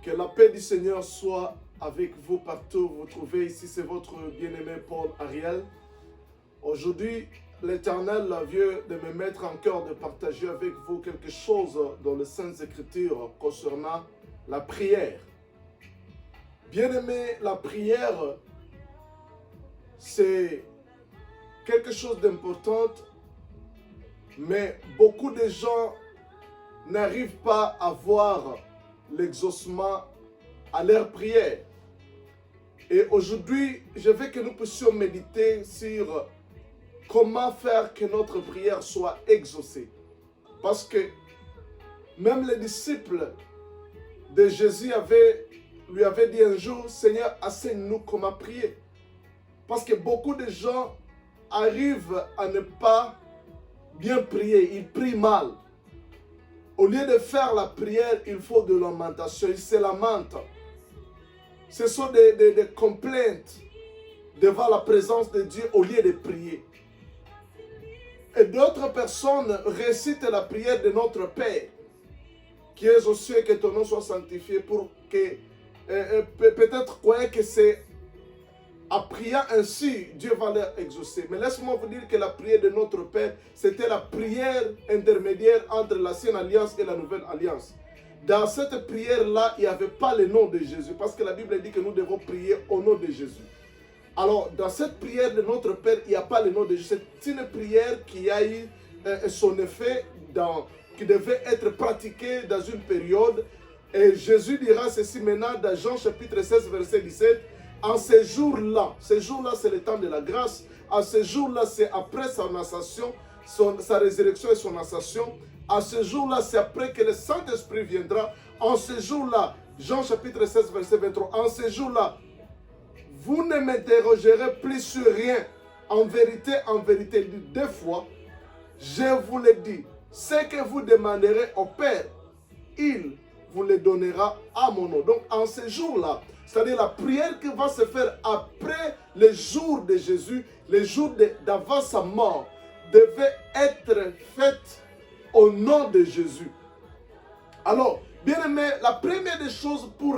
Que la paix du Seigneur soit avec vous partout où vous trouvez. Ici, c'est votre bien-aimé Paul Ariel. Aujourd'hui, l'Éternel vient de me mettre en cœur de partager avec vous quelque chose dans les Saintes Écritures concernant la prière. Bien-aimé, la prière, c'est quelque chose d'important, mais beaucoup de gens n'arrivent pas à voir l'exaucement à leur prière. Et aujourd'hui, je veux que nous puissions méditer sur comment faire que notre prière soit exaucée. Parce que même les disciples de Jésus lui avaient dit un jour, Seigneur, enseigne-nous comment prier. Parce que beaucoup de gens arrivent à ne pas bien prier, ils prient mal. Au lieu de faire la prière, il faut de lamentation. Ils se lamentent. Ce sont des complaintes devant la présence de Dieu au lieu de prier. Et d'autres personnes récitent la prière de notre Père, qui est aux cieux, que ton nom soit sanctifié, pour que peut-être croyez que c'est en priant ainsi, Dieu va leur exaucer. Mais laisse-moi vous dire que la prière de notre Père, c'était la prière intermédiaire entre l'ancienne alliance et la nouvelle alliance. Dans cette prière-là, il n'y avait pas le nom de Jésus, parce que la Bible dit que nous devons prier au nom de Jésus. Alors, dans cette prière de notre Père, il n'y a pas le nom de Jésus. C'est une prière qui a eu son effet, qui devait être pratiquée dans une période. Et Jésus dira ceci maintenant dans Jean chapitre 16, verset 17. En ces jours-là, c'est le temps de la grâce. En ces jours-là, c'est après son ascension, sa résurrection et son ascension. En ce jour-là, c'est après que le Saint-Esprit viendra. En ce jour-là, Jean chapitre 16, verset 23. En ce jour-là, vous ne m'interrogerez plus sur rien. En vérité, deux fois, je vous le dis. Ce que vous demanderez au Père, il vous le donnera à mon nom. Donc, en ce jour-là, c'est-à-dire la prière qui va se faire après le jour de Jésus, le jour d'avant sa mort, devait être faite au nom de Jésus. Alors, bien aimé, la première des choses pour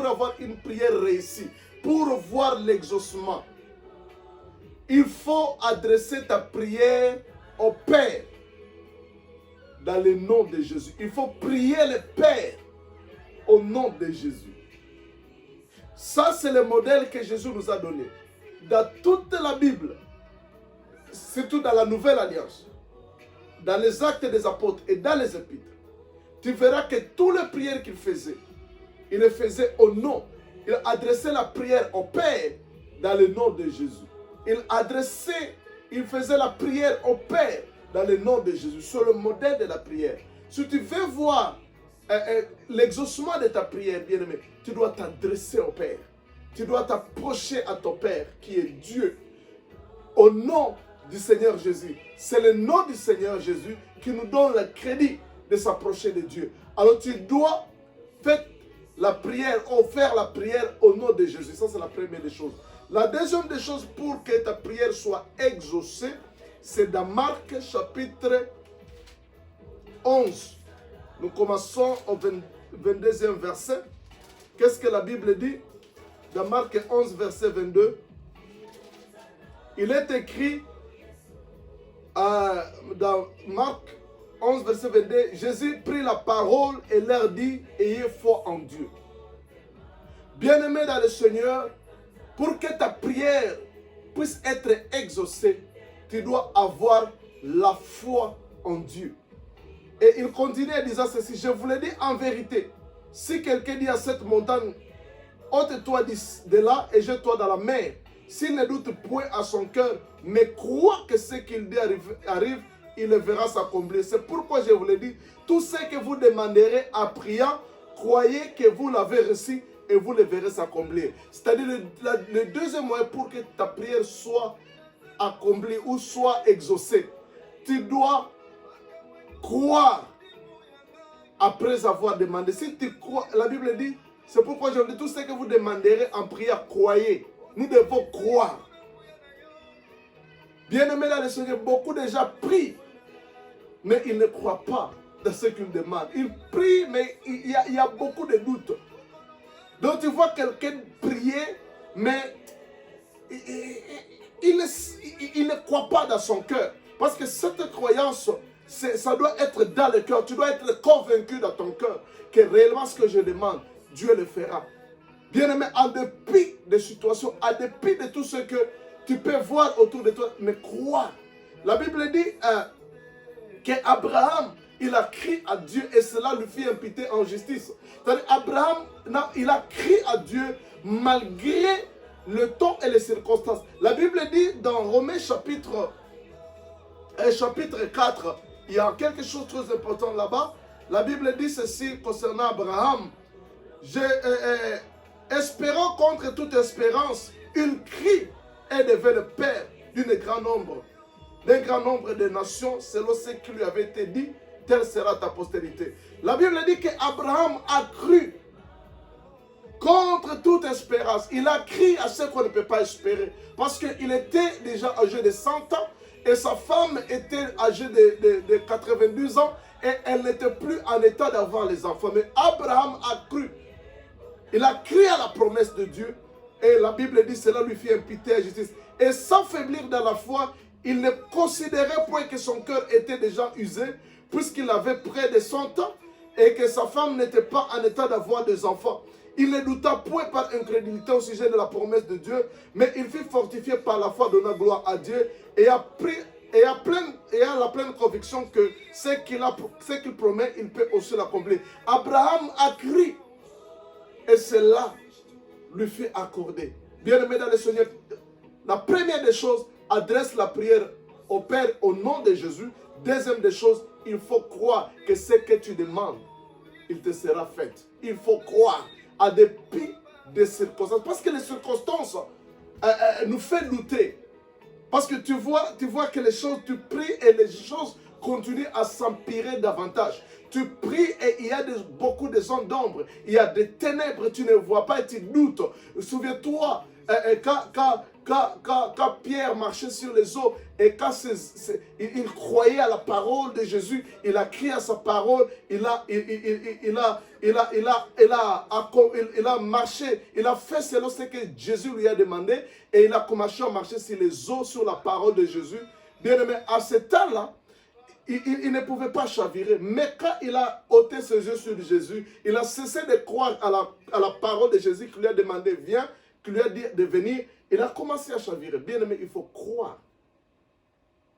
avoir une prière réussie, pour voir l'exaucement, il faut adresser ta prière au Père dans le nom de Jésus. Il faut prier le Père au nom de Jésus. Ça, c'est le modèle que Jésus nous a donné. Dans toute la Bible, surtout dans la Nouvelle Alliance, dans les Actes des Apôtres et dans les Épîtres, tu verras que toutes les prières qu'il faisait, il les faisait au nom. Il adressait la prière au Père dans le nom de Jésus. Il faisait la prière au Père dans le nom de Jésus, sur le modèle de la prière. Si tu veux voir l'exaucement de ta prière, bien-aimé, tu dois t'adresser au Père. Tu dois t'approcher à ton Père, qui est Dieu, au nom du Seigneur Jésus. C'est le nom du Seigneur Jésus qui nous donne le crédit de s'approcher de Dieu. Alors tu dois faire la prière au nom de Jésus. Ça, c'est la première des choses. La deuxième des choses pour que ta prière soit exaucée, c'est dans Marc chapitre 11. Nous commençons au 22e verset. Qu'est-ce que la Bible dit? Dans Marc 11, verset 22. Il est écrit dans Marc 11, verset 22, Jésus prit la parole et leur dit, ayez foi en Dieu. Bien-aimé dans le Seigneur, pour que ta prière puisse être exaucée, tu dois avoir la foi en Dieu. Et il continue en disant ceci, je vous le dis en vérité, si quelqu'un dit à cette montagne, ôte-toi de là et jette-toi dans la mer, s'il ne doute point à son cœur, mais croit que ce qu'il dit arrive, il le verra s'accomplir. C'est pourquoi je vous le dis, tout ce que vous demanderez en priant, croyez que vous l'avez reçu et vous le verrez s'accomplir. C'est-à-dire le deuxième moyen pour que ta prière soit accomplie ou soit exaucée, tu dois croire après avoir demandé. Si tu crois, la Bible dit, c'est pourquoi je vous dis, tout ce que vous demanderez en prière, croyez. Nous devons croire. Bien-aimés dans le Seigneur, beaucoup de gens prient, mais ils ne croient pas dans ce qu'ils demandent. Ils prient, mais il y a beaucoup de doutes. Donc tu vois quelqu'un prier, mais il ne croit pas dans son cœur. Parce que cette croyance, ça doit être dans le cœur. Tu dois être convaincu dans ton cœur que réellement ce que je demande, Dieu le fera. Bien-aimé, en dépit des situations, en dépit de tout ce que tu peux voir autour de toi, mais crois. La Bible dit qu'Abraham, il a crié à Dieu et cela lui fit imputer en justice. C'est-à-dire, Abraham, il a crié à Dieu malgré le temps et les circonstances. La Bible dit dans Romains chapitre 4, il y a quelque chose de très important là-bas. La Bible dit ceci concernant Abraham. Espérant contre toute espérance, il crie et devait le père d'un grand nombre de nations, selon ce qui lui avait été dit, telle sera ta postérité. La Bible dit qu'Abraham a cru contre toute espérance. Il a crié à ce qu'on ne peut pas espérer. Parce qu'il était déjà âgé de 100 ans et sa femme était âgée de 92 ans et elle n'était plus en état d'avoir les enfants. Mais Abraham a cru. Il a crié à la promesse de Dieu et la Bible dit cela lui fit imputer à justice. Et sans faiblir dans la foi, il ne considérait point que son cœur était déjà usé puisqu'il avait près de 100 ans et que sa femme n'était pas en état d'avoir des enfants. Il ne douta point par incrédulité au sujet de la promesse de Dieu, mais il fut fortifié par la foi, donnant gloire à Dieu et a la pleine conviction que ce qu'il promet, il peut aussi l'accomplir. Abraham a crié et cela lui fait accorder. Bien-aimé dans le Seigneur, la première des choses, adresse la prière au Père au nom de Jésus. Deuxième des choses, il faut croire que ce que tu demandes, il te sera fait. Il faut croire à dépit des circonstances. Parce que les circonstances nous font douter. Parce que tu vois que les choses, tu pries et les choses continuent à s'empirer davantage. Tu pries et il y a beaucoup de zones d'ombre. Il y a des ténèbres, tu ne vois pas et tu doutes. Souviens-toi, quand Pierre marchait sur les eaux et quand il croyait à la parole de Jésus, il a crié à sa parole, il a marché, il a fait selon ce que Jésus lui a demandé et il a commencé à marcher sur les eaux, sur la parole de Jésus. Bien aimé, à ce temps-là, il ne pouvait pas chavirer. Mais quand il a ôté ses yeux sur Jésus, il a cessé de croire à la parole de Jésus qui lui a demandé, viens, qui lui a dit de venir. Il a commencé à chavirer. Bien aimé, il faut croire